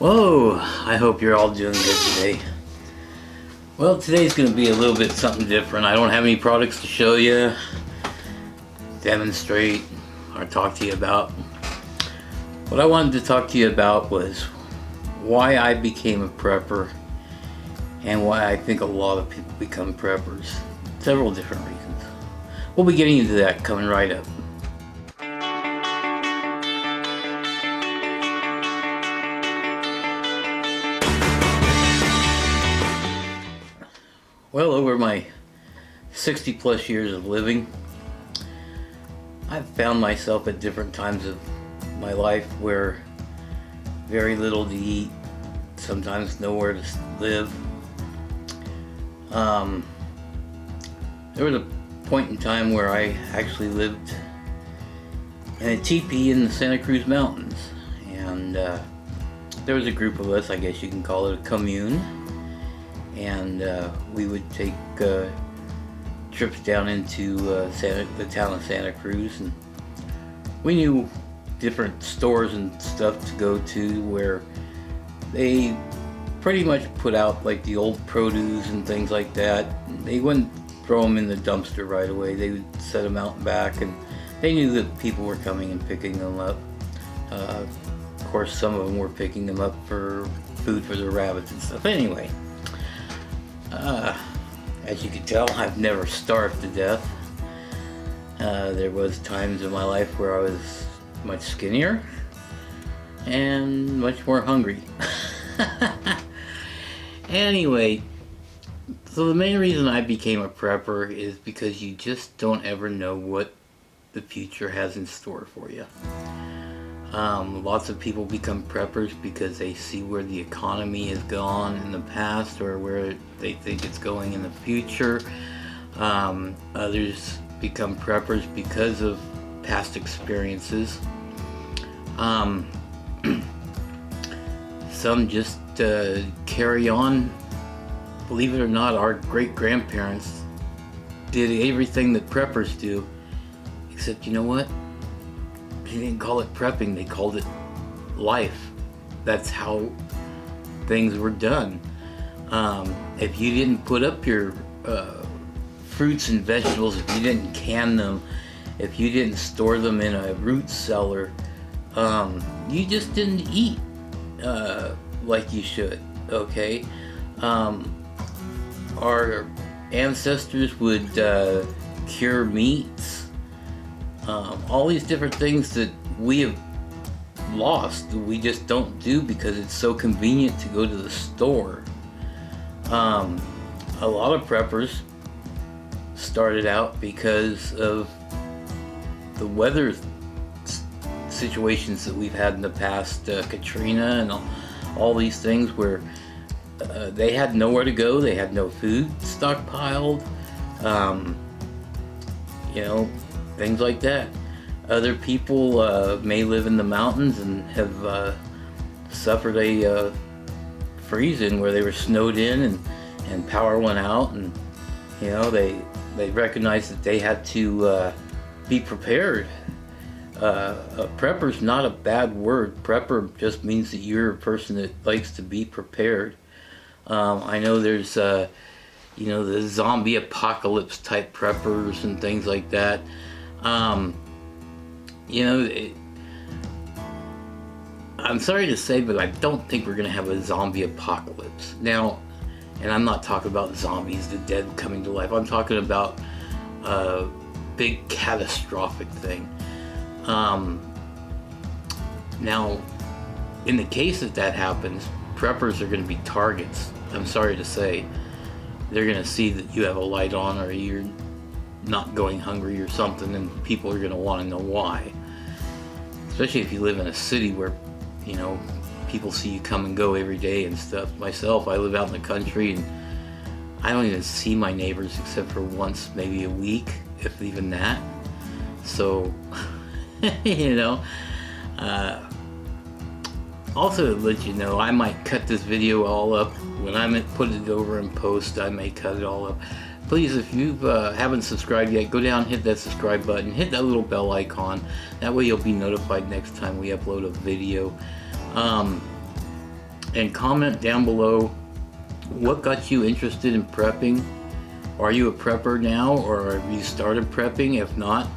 Whoa, I hope you're all doing good today. Well, today's going to be a little bit something different. I don't have any products to show you, demonstrate, or talk to you about. What I wanted to talk to you about was why I became a prepper and why I think a lot of people become preppers. Several different reasons. We'll be getting into that coming right up. Well, over my 60 plus years of living, I've found myself at different times of my life where very little to eat, sometimes nowhere to live. There was a point in time where I actually lived in a teepee in the Santa Cruz Mountains, and there was a group of us, I guess you can call it a commune, and we would take trips down into the town of Santa Cruz, and we knew different stores and stuff to go to where they pretty much put out like the old produce and things like that. They wouldn't throw them in the dumpster right away. They would set them out back, and they knew that people were coming and picking them up. Of course, some of them were picking them up for food for their rabbits and stuff. Anyway, as you can tell, I've never starved to death. There was times in my life where I was much skinnier and much more hungry. Anyway, so the main reason I became a prepper is because you just don't ever know what the future has in store for you. Lots of people become preppers because they see where the economy has gone in the past or where they think it's going in the future. Others become preppers because of past experiences. Some just carry on. Believe it or not, our great-grandparents did everything that preppers do, except you know what? They didn't call it prepping, they called it life. That's how things were done. If you didn't put up your fruits and vegetables, if you didn't can them, if you didn't store them in a root cellar, you just didn't eat like you should, okay? Our ancestors would cure meats, all these different things that we have lost, we just don't do because it's so convenient to go to the store. A lot of preppers started out because of the weather situations that we've had in the past, Katrina and all these things where they had nowhere to go, they had no food stockpiled, things like that. Other people may live in the mountains and have suffered a freeze-in where they were snowed in and power went out, and they recognized that they had to be prepared. A prepper's not a bad word. Prepper just means that you're a person that likes to be prepared. I know there's the zombie apocalypse type preppers and things like that. I'm sorry to say, but I don't think we're going to have a zombie apocalypse. Now, and I'm not talking about zombies, the dead coming to life. I'm talking about a big catastrophic thing. Now, in the case that happens, preppers are going to be targets. I'm sorry to say. They're going to see that you have a light on or you're not going hungry or something, and people are going to want to know why. Especially if you live in a city where, people see you come and go every day and stuff. Myself, I live out in the country, and I don't even see my neighbors except for once, maybe a week, if even that. So, also to let you know, I might cut this video all up. When I put it over in post, I may cut it all up. Please, if you haven't subscribed yet, go down, hit that subscribe button, hit that little bell icon. That way you'll be notified next time we upload a video. and comment down below what got you interested in prepping. Are you a prepper now, or have you started prepping? If not,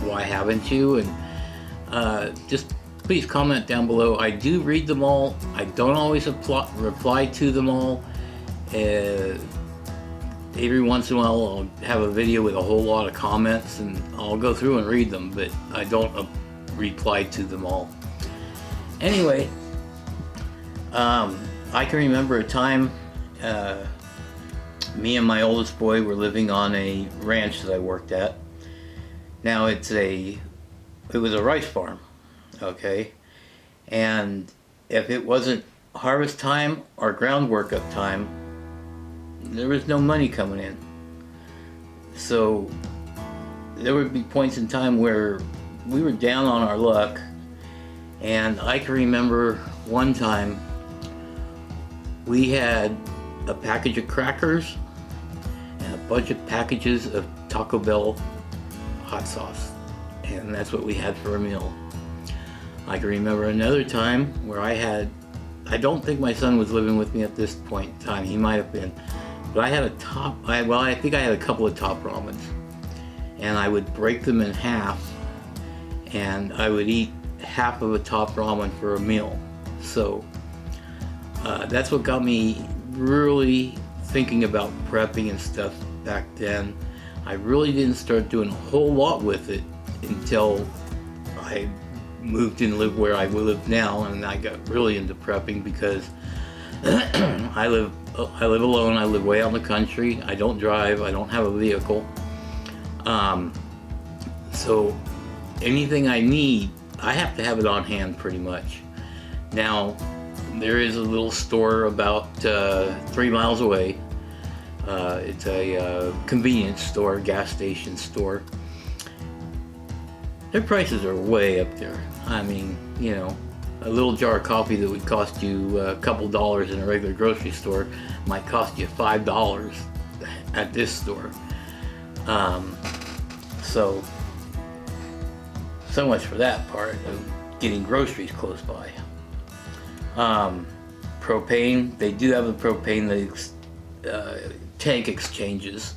why haven't you? And just please comment down below. I do read them all. I don't always reply to them all. Every once in a while I'll have a video with a whole lot of comments and I'll go through and read them, but I don't reply to them all. Anyway, I can remember a time me and my oldest boy were living on a ranch that I worked at. Now it was a rice farm, okay? And if it wasn't harvest time or ground workup time, there was no money coming in. So there would be points in time where we were down on our luck, and I can remember one time we had a package of crackers and a bunch of packages of Taco Bell hot sauce, and that's what we had for a meal. I can remember another time where I don't think my son was living with me at this point in time, he might have been, but I had I think I had a couple of top ramens, and I would break them in half and I would eat half of a top ramen for a meal. So that's what got me really thinking about prepping and stuff back then. I really didn't start doing a whole lot with it until I moved and lived where I live now, and I got really into prepping because I live alone. I live way out in the country. I don't drive. I don't have a vehicle. So anything I need, I have to have it on hand pretty much. Now, there is a little store about 3 miles away. It's a convenience store, gas station store. Their prices are way up there. I mean, you know, a little jar of coffee that would cost you a couple dollars in a regular grocery store might cost you $5 at this store. So much for that part of getting groceries close by. Propane, they do have the propane tank exchanges.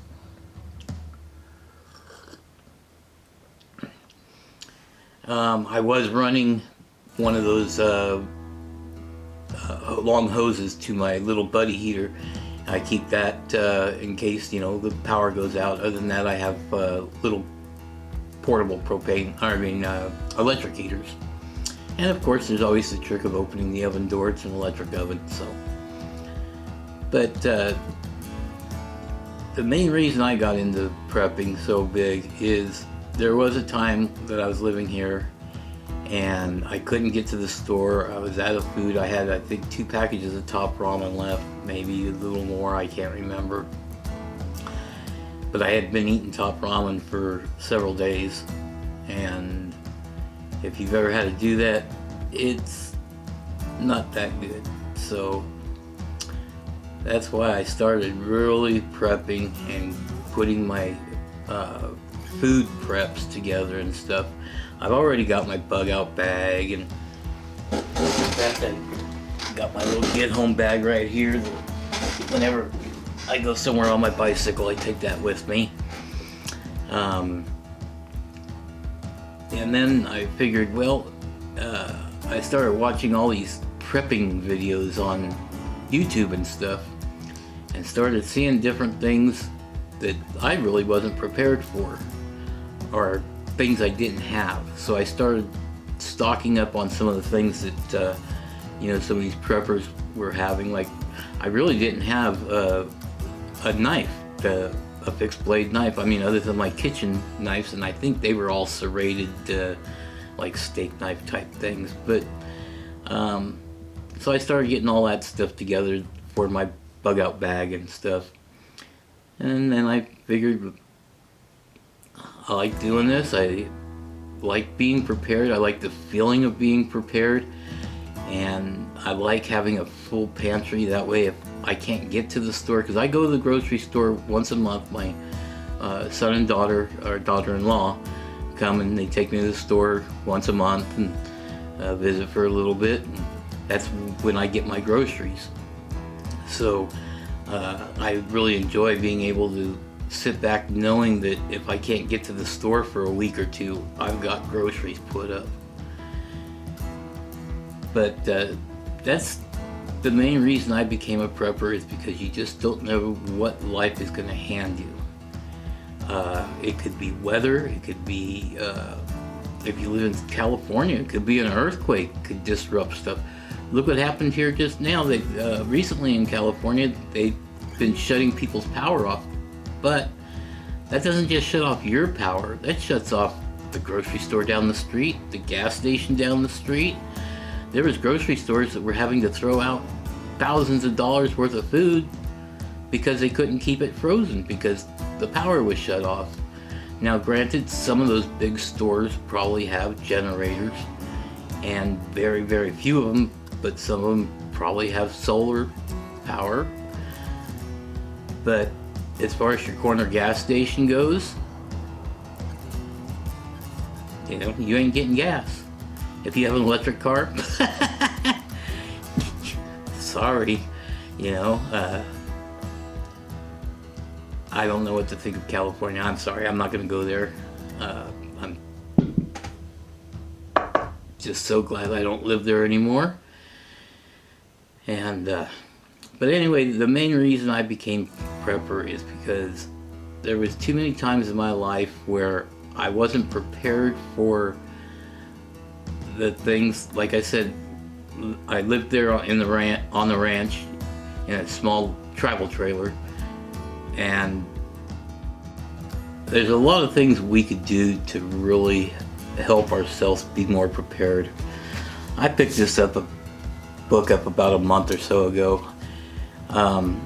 I was running one of those long hoses to my little buddy heater. I keep that in case, you know, the power goes out. Other than that, I have little portable electric heaters. And of course, there's always the trick of opening the oven door. It's an electric oven, so. But the main reason I got into prepping so big is there was a time that I was living here and I couldn't get to the store. I was out of food. I had, I think, 2 packages of top ramen left, maybe a little more, I can't remember. But I had been eating top ramen for several days, and if you've ever had to do that, it's not that good. So that's why I started really prepping and putting my food preps together and stuff. I've already got my bug out bag, and I got my little get home bag right here. Whenever I go somewhere on my bicycle, I take that with me. And then I figured, well, I started watching all these prepping videos on YouTube and stuff, and started seeing different things that I really wasn't prepared for, or things I didn't have. So I started stocking up on some of the things that you know, some of these preppers were having. Like, I really didn't have a knife, a fixed blade knife. I mean, other than my kitchen knives, and I think they were all serrated, like steak knife type things. But so I started getting all that stuff together for my bug out bag and stuff. And then I figured, I like doing this. I like being prepared. I like the feeling of being prepared. And I like having a full pantry. That way, if I can't get to the store, because I go to the grocery store once a month. My son and daughter, or daughter-in-law, come and they take me to the store once a month and visit for a little bit. And that's when I get my groceries. So I really enjoy being able to sit back knowing that if I can't get to the store for a week or two, I've got groceries put up. But that's the main reason I became a prepper, is because you just don't know what life is going to hand you. It could be weather, it could be, if you live in California, it could be an earthquake, could disrupt stuff. Look what happened here just now. They recently in California, they've been shutting people's power off. But that doesn't just shut off your power, that shuts off the grocery store down the street, the gas station down the street. There was grocery stores that were having to throw out thousands of dollars worth of food because they couldn't keep it frozen because the power was shut off. Now granted, some of those big stores probably have generators, and very, very few of them, but some of them probably have solar power. But as far as your corner gas station goes, you know, you ain't getting gas. If you have an electric car, sorry, you know, I don't know what to think of California. I'm sorry, I'm not going to go there. I'm just so glad I don't live there anymore. And, but anyway, the main reason I became prepper is because there was too many times in my life where I wasn't prepared for the things. Like I said, I lived there on the ranch in a small travel trailer, and there's a lot of things we could do to really help ourselves be more prepared. I picked this book up about a month or so ago.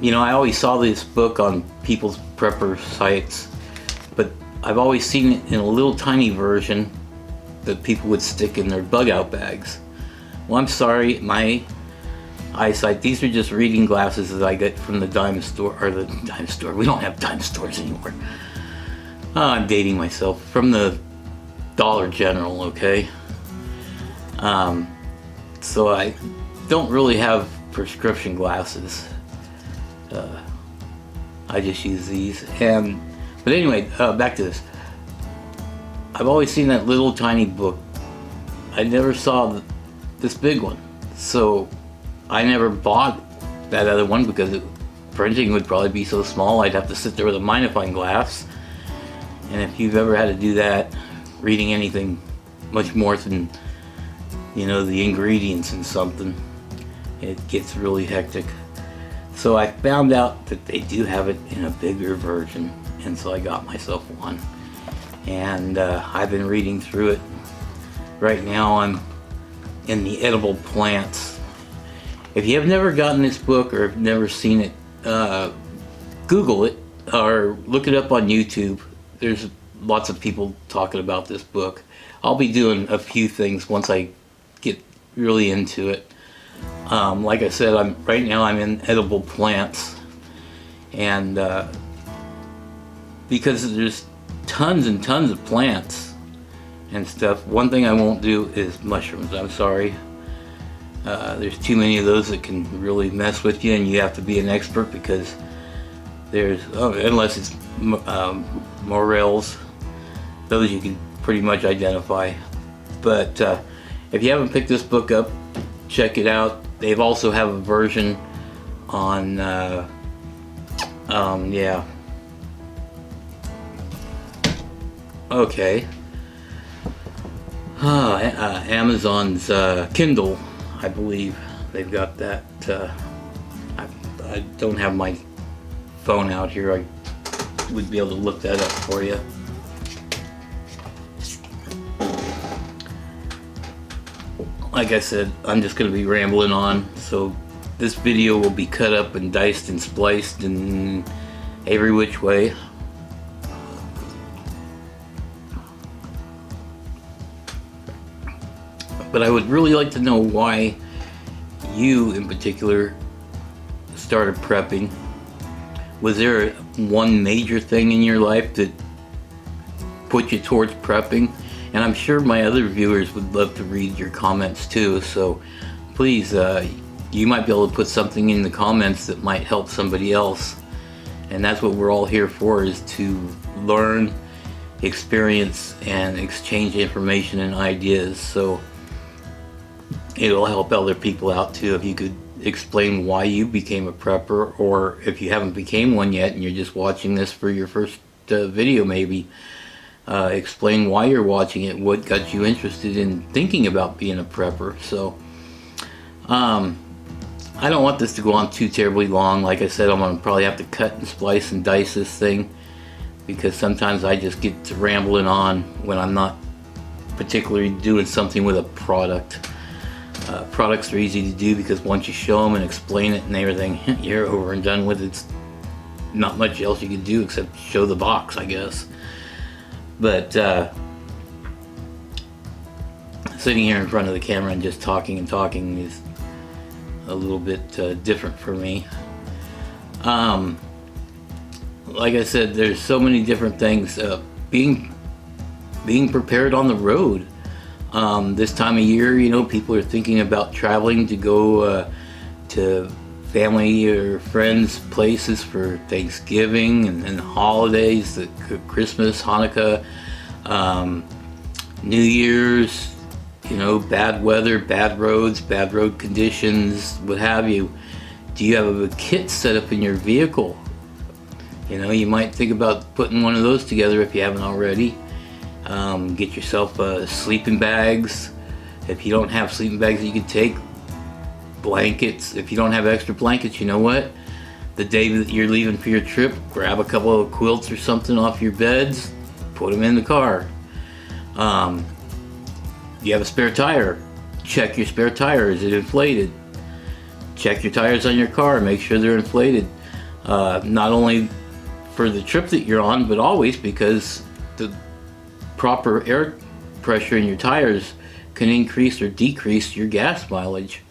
You know, I always saw this book on people's prepper sites, but I've always seen it in a little tiny version that people would stick in their bug out bags. Well, I'm sorry, my eyesight, these are just reading glasses that I get from the dime store, or the dime store, we don't have dime stores anymore. I'm dating myself, from the Dollar General, okay? So I don't really have prescription glasses. I just use these. But anyway, back to this. I've always seen that little tiny book. I never saw this big one. So I never bought that other one because printing would probably be so small I'd have to sit there with a magnifying glass. And if you've ever had to do that, reading anything much more than, you know, the ingredients in something, it gets really hectic. So I found out that they do have it in a bigger version, and so I got myself one. And I've been reading through it. Right now I'm in the edible plants. If you have never gotten this book or have never seen it, Google it or look it up on YouTube. There's lots of people talking about this book. I'll be doing a few things once I get really into it. Like I said, right now I'm in edible plants, and because there's tons and tons of plants and stuff, one thing I won't do is mushrooms. I'm sorry. There's too many of those that can really mess with you, and you have to be an expert because there's, unless it's morels, those you can pretty much identify. But if you haven't picked this book up, check it out. They've also have a version on, yeah. Okay. Amazon's Kindle, I believe. They've got that. I don't have my phone out here. I would be able to look that up for you. Like I said, I'm just going to be rambling on, so this video will be cut up and diced and spliced in every which way. But I would really like to know why you in particular started prepping. Was there one major thing in your life that put you towards prepping? And I'm sure my other viewers would love to read your comments too, so please, you might be able to put something in the comments that might help somebody else. And that's what we're all here for, is to learn, experience, and exchange information and ideas. So it'll help other people out too if you could explain why you became a prepper, or if you haven't became one yet and you're just watching this for your first video maybe, explain why you're watching it, what got you interested in thinking about being a prepper. So I don't want this to go on too terribly long. Like I said, I'm going to probably have to cut and splice and dice this thing, because sometimes I just get to rambling on when I'm not particularly doing something with a product. Products are easy to do because once you show them and explain it and everything, you're over and done with it. It's not much else you can do except show the box, I guess. But sitting here in front of the camera and just talking and talking is a little bit different for me. Like I said, there's so many different things. Being prepared on the road. This time of year, you know, people are thinking about traveling to go to family or friends' places for Thanksgiving and holidays, Christmas, Hanukkah, New Year's, you know, bad weather, bad roads, bad road conditions, what have you. Do you have a kit set up in your vehicle? You know, you might think about putting one of those together if you haven't already. Get yourself sleeping bags. If you don't have sleeping bags that you can take, blankets. If you don't have extra blankets, you know what? The day that you're leaving for your trip, grab a couple of quilts or something off your beds, put them in the car. You have a spare tire. Check your spare tire. Is it inflated? Check your tires on your car. Make sure they're inflated. Not only for the trip that you're on, but always, because the proper air pressure in your tires can increase or decrease your gas mileage.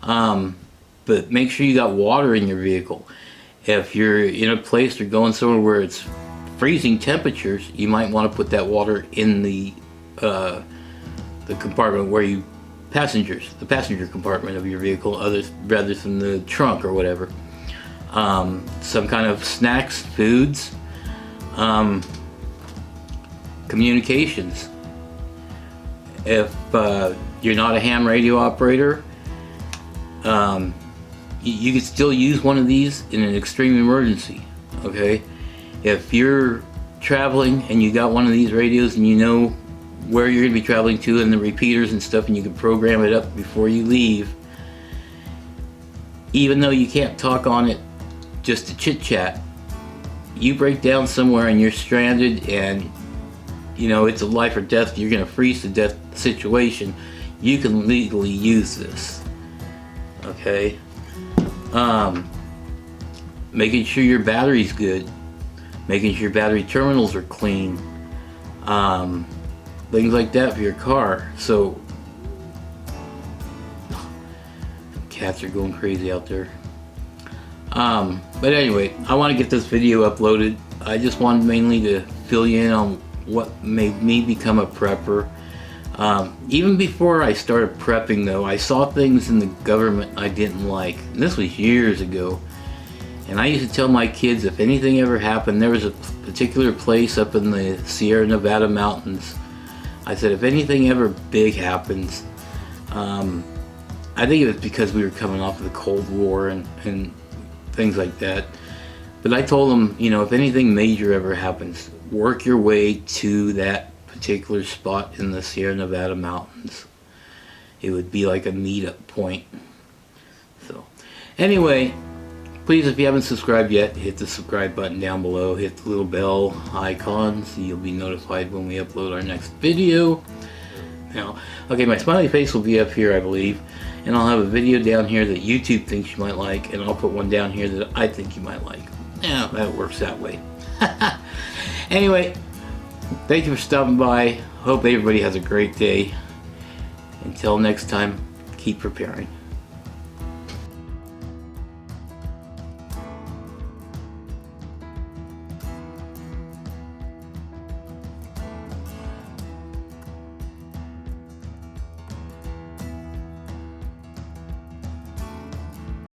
But make sure you got water in your vehicle. If you're in a place or going somewhere where it's freezing temperatures, you might want to put that water in the compartment where the passenger compartment of your vehicle, rather than the trunk or whatever. Some kind of snacks, foods, communications. If you're not a ham radio operator, you could still use one of these in an extreme emergency. Okay, if you're traveling and you got one of these radios and you know where you're going to be traveling to and the repeaters and stuff, and you can program it up before you leave, even though you can't talk on it just to chit chat, you break down somewhere and you're stranded and you know it's a life or death, you're going to freeze to death situation, you can legally use this. Okay, making sure your battery's good, making sure your battery terminals are clean, things like that for your car. So cats are going crazy out there. But anyway, I want to get this video uploaded. I just wanted mainly to fill you in on what made me become a prepper. Even before I started prepping though, I saw things in the government I didn't like. And this was years ago. And I used to tell my kids, if anything ever happened, there was a particular place up in the Sierra Nevada mountains. I said, if anything ever big happens, I think it was because we were coming off of the Cold War and things like that. But I told them, you know, if anything major ever happens, work your way to that particular spot in the Sierra Nevada mountains. It would be like a meetup point. So anyway, please, if you haven't subscribed yet, hit the subscribe button down below, hit the little bell icon so you'll be notified when we upload our next video. Now, okay, my smiley face will be up here, I believe, and I'll have a video down here that YouTube thinks you might like, and I'll put one down here that I think you might like. Yeah, that works that way. Anyway, thank you for stopping by. Hope everybody has a great day. Until next time, keep preparing.